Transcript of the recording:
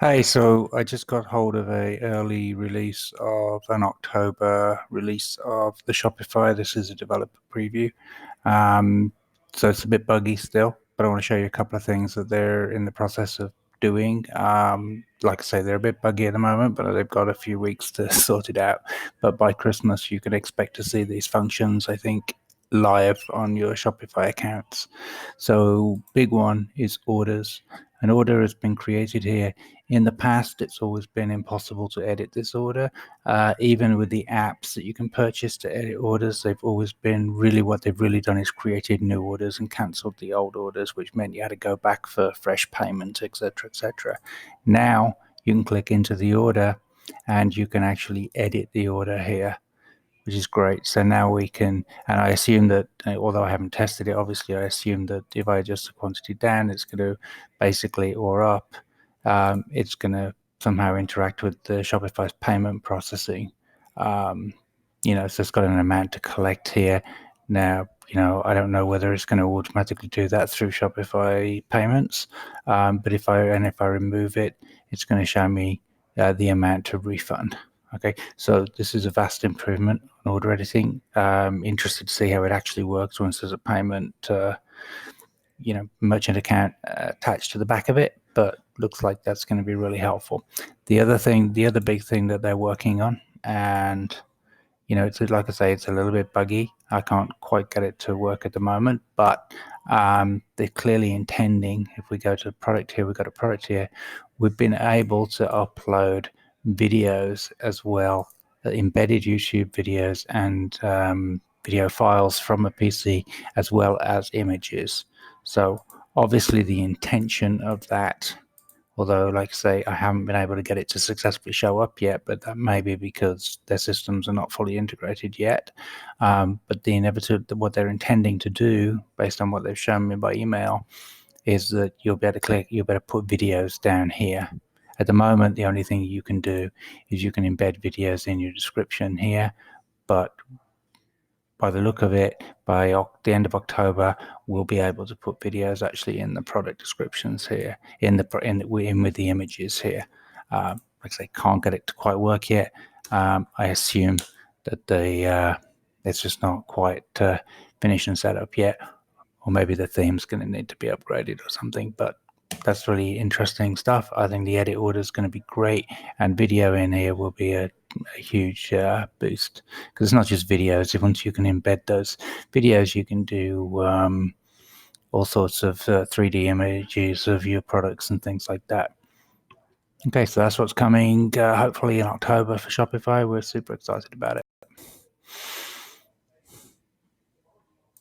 Hey, so I just got hold of a early release of an October release of the Shopify. This is a developer preview. Um, so it's a bit buggy still, but I want to show you a couple of things that they're in the process of doing. Like I say, they're a bit buggy at the moment, but they've got a few weeks to sort it out. But by Christmas, you can expect to see these functions, I think, live on your Shopify accounts. So big one is orders. An order has been created here. In the past, it's always been impossible to edit this order. Even with the apps that you can purchase to edit orders, they've always been really what they've really done is created new orders and cancelled the old orders, which meant you had to go back for fresh payment, etc., etc. Now you can click into the order and you can actually edit the order here, which is great. So now we can, and I assume that, although I haven't tested it, obviously I assume that if I adjust the quantity down, it's going to basically, or up, it's going to somehow interact with the Shopify's payment processing. Um, so it's got an amount to collect here. Now, I don't know whether it's going to automatically do that through Shopify payments, but if I remove it, it's going to show me the amount to refund. Okay, so this is a vast improvement on order editing. Interested to see how it actually works once there's a payment, merchant account attached to the back of it, but looks like that's going to be really helpful. The other big thing that they're working on, and it's like I say, it's a little bit buggy. I can't quite get it to work at the moment, but they're clearly intending, if we go to product here, we've got a product here, we've been able to upload videos as well, embedded YouTube videos and video files from a PC, as well as images. So obviously the intention of that, although, like I say, I haven't been able to get it to successfully show up yet, but that may be because their systems are not fully integrated yet. But what they're intending to do, based on what they've shown me by email, is that you'll be able to put videos down here. At the moment, the only thing you can do is you can embed videos in your description here, but by the look of it, by the end of October, we'll be able to put videos actually in the product descriptions here, in with the images here. Like I say, can't get it to quite work yet. I assume that it's just not quite finished and set up yet, or maybe the theme's going to need to be upgraded or something. But that's really interesting stuff. I think the edit order is going to be great, and video in here will be a huge boost, because it's not just videos. Once you can embed those videos, you can do all sorts of 3D images of your products and things like that. Okay, so that's what's coming hopefully in October for Shopify. We're super excited about it.